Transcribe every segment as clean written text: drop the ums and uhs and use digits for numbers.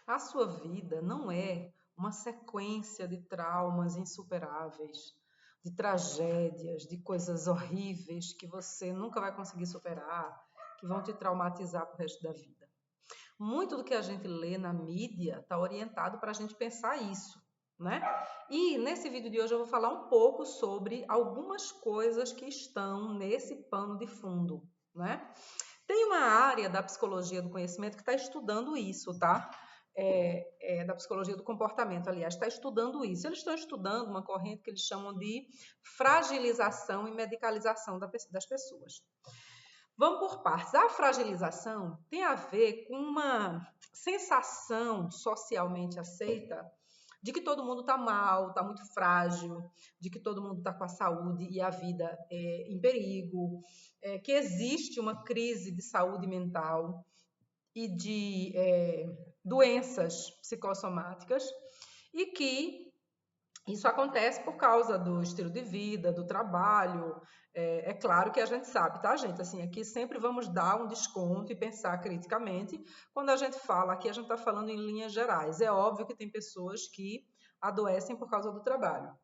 A sua vida não é uma sequência de traumas insuperáveis, de tragédias, de coisas horríveis que você nunca vai conseguir superar, que vão te traumatizar para o resto da vida. Muito do que a gente lê na mídia está orientado para a gente pensar isso, né? E nesse vídeo de hoje eu vou falar um pouco sobre algumas coisas que estão nesse pano de fundo, né? Tem uma área da psicologia do conhecimento que está estudando isso, tá? Da psicologia do comportamento, aliás, está estudando isso. Eles estão estudando uma corrente que eles chamam de fragilização e medicalização das pessoas. Vamos por partes. A fragilização tem a ver com uma sensação socialmente aceita de que todo mundo está mal, está muito frágil, de que todo mundo está com a saúde e a vida em perigo, que existe uma crise de saúde mental e de doenças psicossomáticas e que isso acontece por causa do estilo de vida, do trabalho. É claro que a gente sabe, tá, gente? Assim, aqui sempre vamos dar um desconto e pensar criticamente. Quando a gente fala, aqui a gente está falando em linhas gerais. É óbvio que tem pessoas que adoecem por causa do trabalho.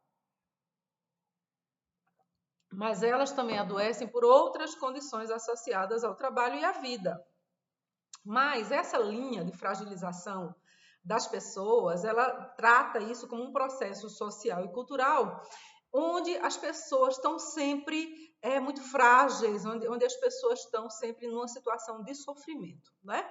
Mas elas também adoecem por outras condições associadas ao trabalho e à vida. Mas essa linha de fragilização das pessoas, ela trata isso como um processo social e cultural, onde as pessoas estão sempre muito frágeis, onde as pessoas estão sempre numa situação de sofrimento, né?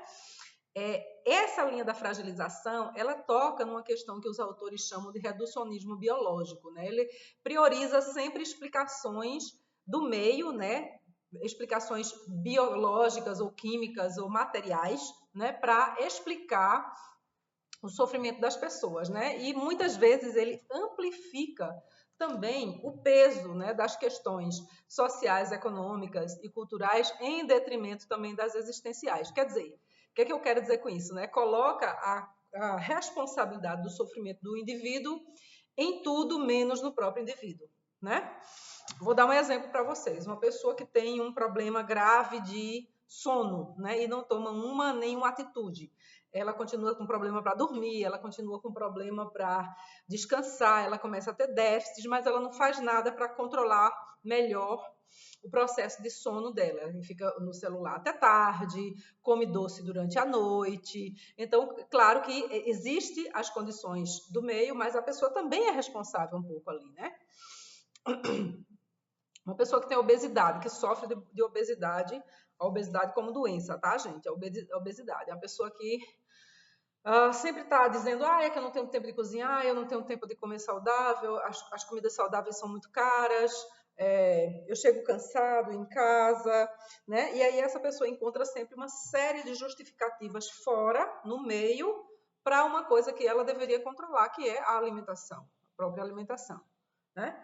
Essa linha da fragilização, ela toca numa questão que os autores chamam de reducionismo biológico, né? Ele prioriza sempre explicações do meio, né? Explicações biológicas ou químicas ou materiais, né? Para explicar o sofrimento das pessoas, né? E muitas vezes ele amplifica também o peso, né, das questões sociais, econômicas e culturais em detrimento também das existenciais. Quer dizer, o que é que eu quero dizer com isso, né? Coloca a responsabilidade do sofrimento do indivíduo em tudo menos no próprio indivíduo, né? Vou dar um exemplo para vocês. Uma pessoa que tem um problema grave de sono, né, e não toma nenhuma atitude. Ela continua com problema para dormir, ela continua com problema para descansar, ela começa a ter déficits, mas ela não faz nada para controlar melhor o processo de sono dela. Ela fica no celular até tarde, come doce durante a noite. Então, claro que existe as condições do meio, mas a pessoa também é responsável um pouco ali, né? Uma pessoa que tem obesidade, que sofre de obesidade, a obesidade como doença, tá, gente? A obesidade. É uma pessoa que sempre está dizendo, é que eu não tenho tempo de cozinhar, eu não tenho tempo de comer saudável, as comidas saudáveis são muito caras, eu chego cansado em casa, né? E aí essa pessoa encontra sempre uma série de justificativas fora, no meio, para uma coisa que ela deveria controlar, que é a alimentação, a própria alimentação, né?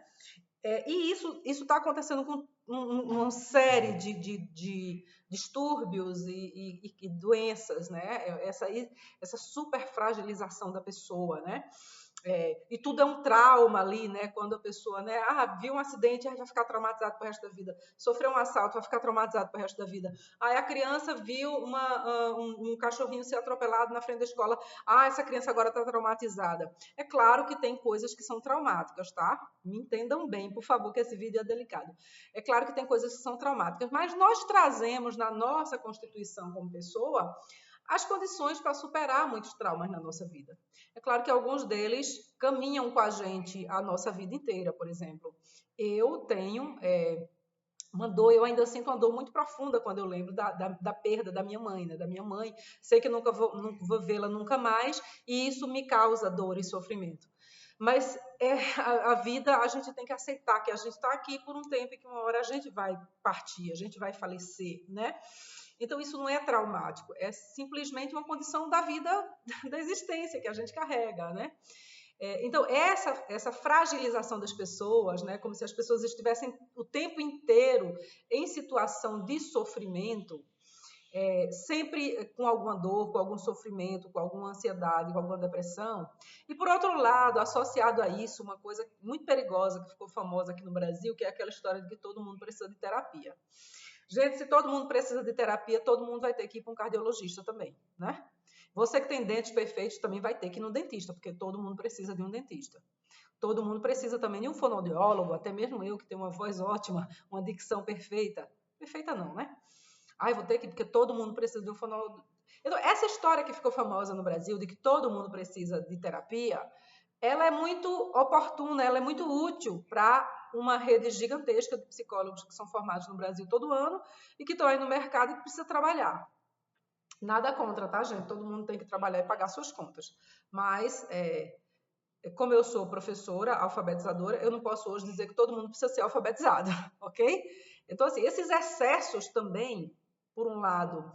E isso está acontecendo com uma série de distúrbios e doenças, né? Essa superfragilização da pessoa, né? E tudo é um trauma ali, né? Quando a pessoa, né? Viu um acidente, vai ficar traumatizado para o resto da vida. Sofreu um assalto, vai ficar traumatizado para o resto da vida. Aí a criança viu um cachorrinho ser atropelado na frente da escola. Essa criança agora está traumatizada. É claro que tem coisas que são traumáticas, tá? Me entendam bem, por favor, que esse vídeo é delicado. É claro que tem coisas que são traumáticas, mas nós trazemos na nossa constituição como pessoa as condições para superar muitos traumas na nossa vida. É claro que alguns deles caminham com a gente a nossa vida inteira, por exemplo. Eu tenho uma dor, eu ainda sinto uma dor muito profunda quando eu lembro da perda da minha mãe, né? Da minha mãe. Sei que nunca vou vê-la nunca mais, e isso me causa dor e sofrimento. Mas a vida, a gente tem que aceitar que a gente está aqui por um tempo e que uma hora a gente vai partir, a gente vai falecer, né? Então, isso não é traumático, é simplesmente uma condição da vida, da existência que a gente carrega, né? Então, essa fragilização das pessoas, né, como se as pessoas estivessem o tempo inteiro em situação de sofrimento, sempre com alguma dor, com algum sofrimento, com alguma ansiedade, com alguma depressão. E, por outro lado, associado a isso, uma coisa muito perigosa que ficou famosa aqui no Brasil, que é aquela história de que todo mundo precisa de terapia. Gente, se todo mundo precisa de terapia, todo mundo vai ter que ir para um cardiologista também, né? Você que tem dentes perfeitos também vai ter que ir no dentista, porque todo mundo precisa de um dentista. Todo mundo precisa também de um fonoaudiólogo, até mesmo eu que tenho uma voz ótima, uma dicção perfeita. Perfeita não, né? Ai, vou ter que, porque todo mundo precisa de um fonoaudiólogo. Então, essa história que ficou famosa no Brasil, de que todo mundo precisa de terapia, ela é muito oportuna, ela é muito útil para uma rede gigantesca de psicólogos que são formados no Brasil todo ano e que estão aí no mercado e que precisa trabalhar. Nada contra, tá, gente? Todo mundo tem que trabalhar e pagar suas contas. Mas, como eu sou professora, alfabetizadora, eu não posso hoje dizer que todo mundo precisa ser alfabetizado, ok? Então, assim, esses excessos também, por um lado,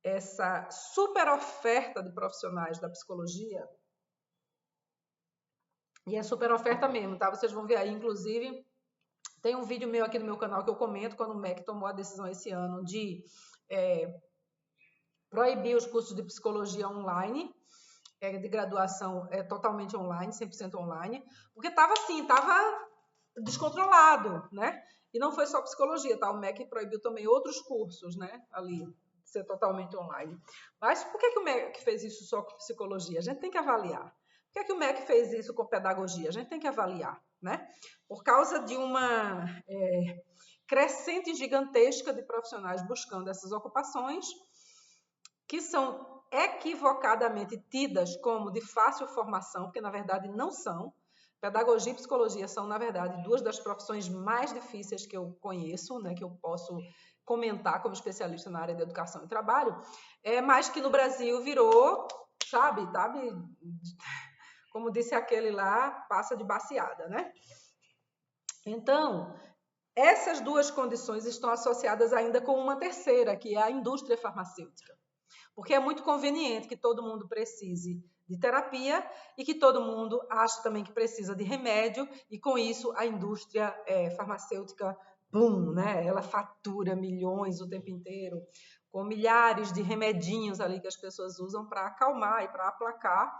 essa super oferta de profissionais da psicologia, e é super oferta mesmo, tá? Vocês vão ver aí, inclusive, tem um vídeo meu aqui no meu canal que eu comento quando o MEC tomou a decisão esse ano de proibir os cursos de psicologia online, de graduação totalmente online, 100% online, porque estava assim, estava descontrolado, né? E não foi só psicologia, tá? O MEC proibiu também outros cursos, né? Ali, ser totalmente online. Mas por que o MEC fez isso só com psicologia? A gente tem que avaliar. Por que o MEC fez isso com pedagogia? A gente tem que avaliar, né? Por causa de uma crescente gigantesca de profissionais buscando essas ocupações, que são equivocadamente tidas como de fácil formação, porque na verdade não são. Pedagogia e psicologia são, na verdade, duas das profissões mais difíceis que eu conheço, né, que eu posso comentar como especialista na área de educação e trabalho, mas que no Brasil virou, sabe, como disse aquele lá, passa de baciada, né? Então, essas duas condições estão associadas ainda com uma terceira, que é a indústria farmacêutica. Porque é muito conveniente que todo mundo precise de terapia e que todo mundo acha também que precisa de remédio, e com isso a indústria farmacêutica, boom, né? Ela fatura milhões o tempo inteiro, com milhares de remedinhos ali que as pessoas usam para acalmar e para aplacar,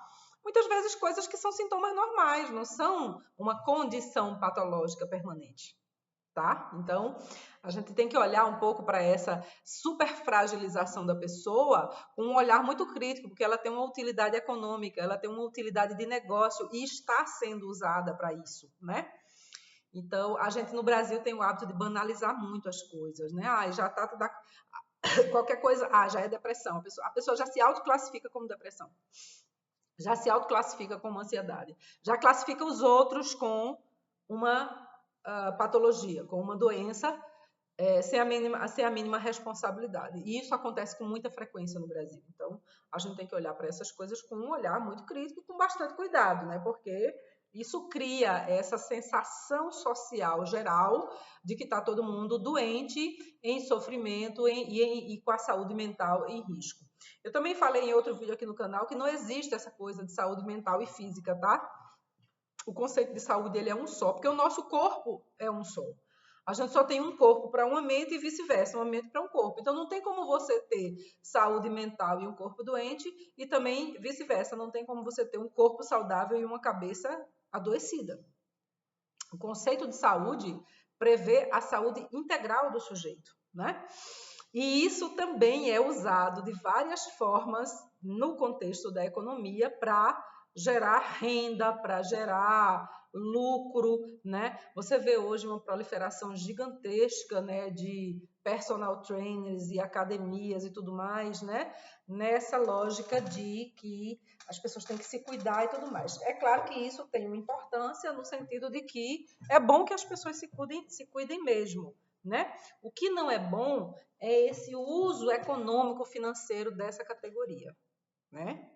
muitas vezes coisas que são sintomas normais, não são uma condição patológica permanente. Tá? Então, a gente tem que olhar um pouco para essa superfragilização da pessoa com um olhar muito crítico, porque ela tem uma utilidade econômica, ela tem uma utilidade de negócio e está sendo usada para isso, né? Então, a gente no Brasil tem o hábito de banalizar muito as coisas, né? Já tá qualquer coisa, já é depressão. A pessoa já se autoclassifica como depressão. Já se autoclassifica como ansiedade. Já classifica os outros com uma patologia, com uma doença, sem a mínima responsabilidade. E isso acontece com muita frequência no Brasil. Então, a gente tem que olhar para essas coisas com um olhar muito crítico e com bastante cuidado, né? Porque isso cria essa sensação social geral de que está todo mundo doente, em sofrimento e com a saúde mental em risco. Eu também falei em outro vídeo aqui no canal que não existe essa coisa de saúde mental e física, tá? O conceito de saúde ele é um só, porque o nosso corpo é um só. A gente só tem um corpo para uma mente e vice-versa, uma mente para um corpo. Então, não tem como você ter saúde mental e um corpo doente, e também vice-versa, não tem como você ter um corpo saudável e uma cabeça adoecida. O conceito de saúde prevê a saúde integral do sujeito, né? E isso também é usado de várias formas no contexto da economia para gerar renda, para gerar lucro, né? Você vê hoje uma proliferação gigantesca, né, de personal trainers e academias e tudo mais, né? Nessa lógica de que as pessoas têm que se cuidar e tudo mais. É claro que isso tem uma importância no sentido de que é bom que as pessoas se cuidem mesmo, né? O que não é bom é esse uso econômico financeiro dessa categoria, né?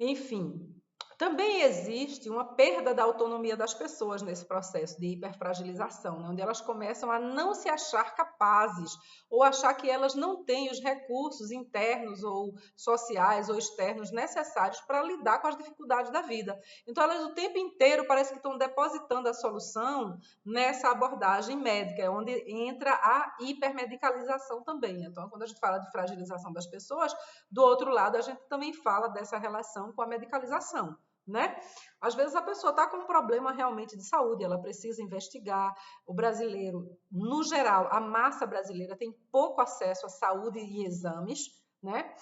Enfim, também existe uma perda da autonomia das pessoas nesse processo de hiperfragilização, né? Onde elas começam a não se achar capazes ou achar que elas não têm os recursos internos ou sociais ou externos necessários para lidar com as dificuldades da vida. Então, elas o tempo inteiro parece que estão depositando a solução nessa abordagem médica, onde entra a hipermedicalização também. Então, quando a gente fala de fragilização das pessoas, do outro lado, a gente também fala dessa relação com a medicalização, né? Às vezes a pessoa está com um problema realmente de saúde, ela precisa investigar. O brasileiro, no geral, a massa brasileira tem pouco acesso à saúde e exames, né?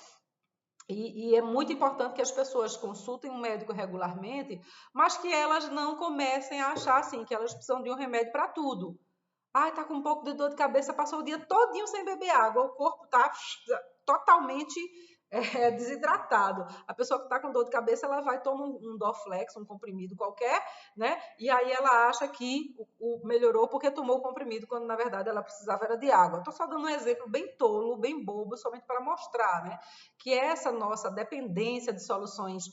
E é muito importante que as pessoas consultem um médico regularmente, mas que elas não comecem a achar assim que elas precisam de um remédio para tudo. Ai, tá com um pouco de dor de cabeça, passou o dia todinho sem beber água, o corpo tá totalmente desidratado. A pessoa que está com dor de cabeça, ela vai tomar um Dorflex, um comprimido qualquer, né? E aí ela acha que melhorou porque tomou o comprimido, quando na verdade ela precisava era de água. Estou só dando um exemplo bem tolo, bem bobo, somente para mostrar, né? Que essa nossa dependência de soluções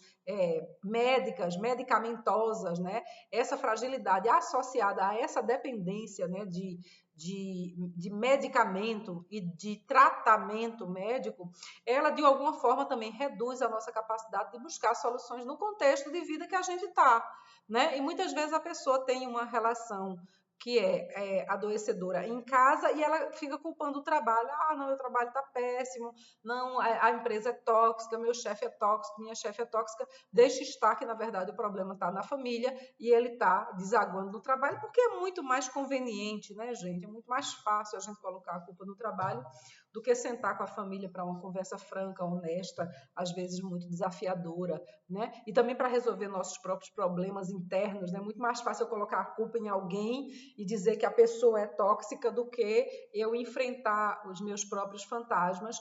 médicas, medicamentosas, né? Essa fragilidade associada a essa dependência, né? De medicamento e de tratamento médico, ela de alguma forma também reduz a nossa capacidade de buscar soluções no contexto de vida que a gente está, né? E muitas vezes a pessoa tem uma relação que é adoecedora em casa e ela fica culpando o trabalho. Ah, não, meu trabalho está péssimo, não, a empresa é tóxica, meu chefe é tóxico, minha chefe é tóxica. Deixa estar que, na verdade, o problema está na família e ele está desaguando no trabalho, porque é muito mais conveniente, né, gente? É muito mais fácil a gente colocar a culpa no trabalho do que sentar com a família para uma conversa franca, honesta, às vezes muito desafiadora, né? E também para resolver nossos próprios problemas internos, né? Muito mais fácil eu colocar a culpa em alguém e dizer que a pessoa é tóxica do que eu enfrentar os meus próprios fantasmas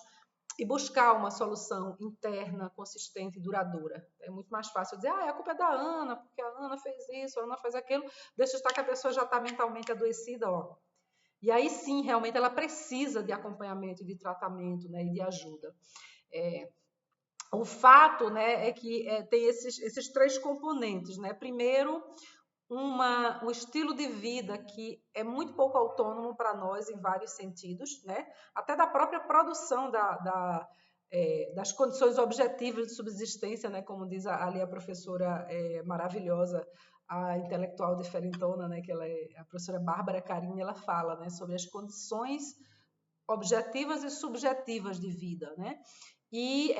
e buscar uma solução interna, consistente e duradoura. É muito mais fácil dizer, a culpa é da Ana, porque a Ana fez isso, a Ana fez aquilo, deixa estar que a pessoa já está mentalmente adoecida, ó. E aí sim, realmente ela precisa de acompanhamento, de tratamento, né, e de ajuda. O fato, né, é que tem esses três componentes, né? Primeiro, um estilo de vida que é muito pouco autônomo para nós em vários sentidos, né? Até da própria produção das condições objetivas de subsistência, né? Como diz ali a professora maravilhosa, a intelectual diferentona, né? Que ela é a professora Bárbara Carini, ela fala, né? Sobre as condições objetivas e subjetivas de vida, né? E,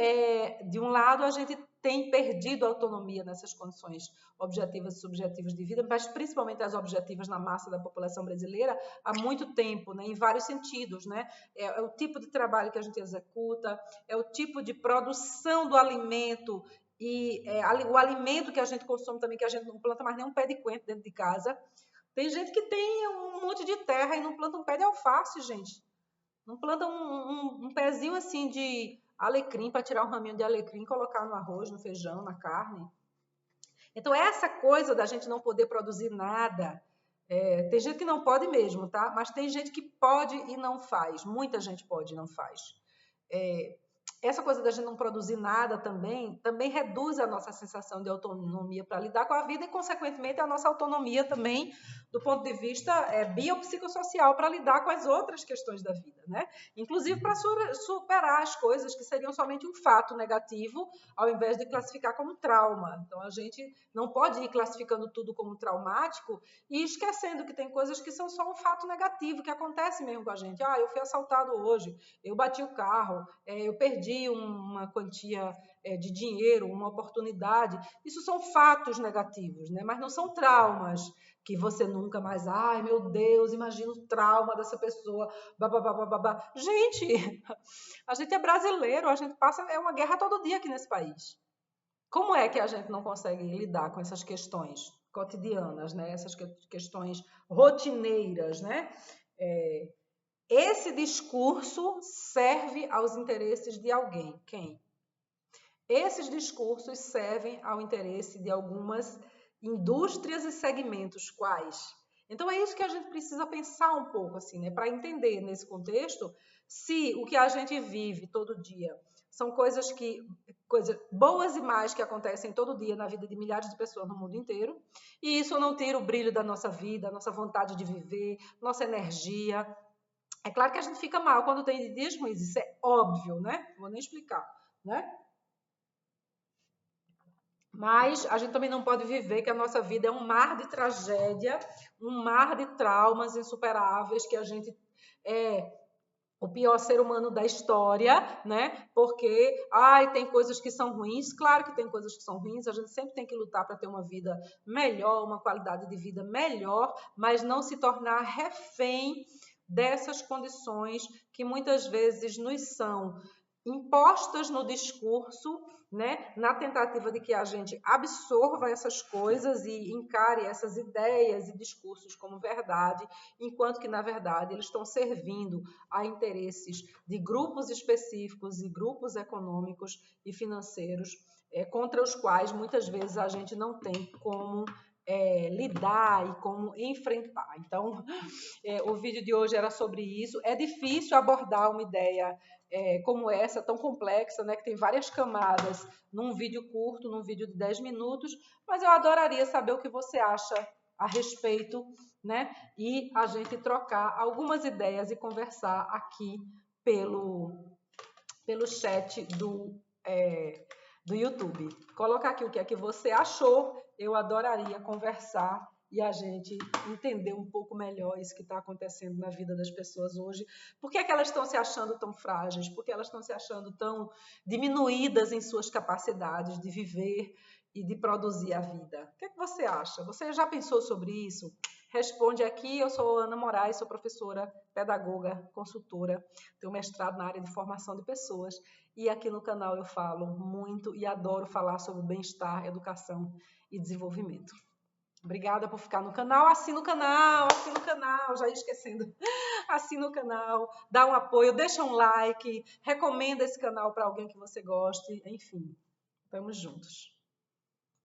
de um lado, a gente tem perdido a autonomia nessas condições objetivas e subjetivas de vida, mas principalmente as objetivas na massa da população brasileira, há muito tempo, né, em vários sentidos. Né? É o tipo de trabalho que a gente executa, é o tipo de produção do alimento e o alimento que a gente consome também, que a gente não planta mais nem um pé de coentro dentro de casa. Tem gente que tem um monte de terra e não planta um pé de alface, gente. Não planta um pezinho assim de alecrim para tirar um raminho de alecrim e colocar no arroz, no feijão, na carne. Então, essa coisa da gente não poder produzir nada, tem gente que não pode mesmo, tá? Mas tem gente que pode e não faz. Muita gente pode e não faz. Essa coisa da gente não produzir nada também reduz a nossa sensação de autonomia para lidar com a vida e, consequentemente, a nossa autonomia também do ponto de vista biopsicossocial para lidar com as outras questões da vida, né? Inclusive para superar as coisas que seriam somente um fato negativo, ao invés de classificar como trauma. Então, a gente não pode ir classificando tudo como traumático e esquecendo que tem coisas que são só um fato negativo, que acontece mesmo com a gente. Ah, eu fui assaltado hoje, eu bati o carro, eu perdi uma quantia de dinheiro, uma oportunidade. Isso são fatos negativos, né? Mas não são traumas que você nunca mais, ai meu Deus, imagina o trauma dessa pessoa, babá. Gente, a gente é brasileiro, a gente passa uma guerra todo dia aqui nesse país. Como é que a gente não consegue lidar com essas questões cotidianas, né? Essas questões rotineiras, né? Esse discurso serve aos interesses de alguém. Quem? Esses discursos servem ao interesse de algumas indústrias e segmentos. Quais? Então é isso que a gente precisa pensar um pouco, assim, né? Para entender nesse contexto se o que a gente vive todo dia são coisas boas e más que acontecem todo dia na vida de milhares de pessoas no mundo inteiro, e isso não tira o brilho da nossa vida, a nossa vontade de viver, nossa energia. É claro que a gente fica mal quando tem dias ruins, isso é óbvio, né? Não vou nem explicar, né? Mas a gente também não pode viver que a nossa vida é um mar de tragédia, um mar de traumas insuperáveis, que a gente é o pior ser humano da história, né? Porque, tem coisas que são ruins, claro que tem coisas que são ruins, a gente sempre tem que lutar para ter uma vida melhor, uma qualidade de vida melhor, mas não se tornar refém dessas condições que muitas vezes nos são impostas no discurso, né, na tentativa de que a gente absorva essas coisas e encare essas ideias e discursos como verdade, enquanto que, na verdade, eles estão servindo a interesses de grupos específicos e grupos econômicos e financeiros, contra os quais muitas vezes a gente não tem como lidar e como enfrentar. Então, o vídeo de hoje era sobre isso. É difícil abordar uma ideia como essa, tão complexa, né, que tem várias camadas, num vídeo curto, num vídeo de 10 minutos, mas eu adoraria saber o que você acha a respeito, né, e a gente trocar algumas ideias e conversar aqui pelo chat do YouTube. Coloca aqui o que é que você achou, eu adoraria conversar e a gente entender um pouco melhor isso que está acontecendo na vida das pessoas hoje. Por que é que elas estão se achando tão frágeis? Por que elas estão se achando tão diminuídas em suas capacidades de viver e de produzir a vida? O que é que você acha? Você já pensou sobre isso? Responde aqui. Eu sou Ana Moraes, sou professora, pedagoga, consultora, tenho mestrado na área de formação de pessoas e aqui no canal eu falo muito e adoro falar sobre bem-estar, educação e desenvolvimento. Obrigada por ficar no canal. Assina o canal, já ia esquecendo. Assina o canal, dá um apoio, deixa um like, recomenda esse canal para alguém que você goste, enfim, estamos juntos.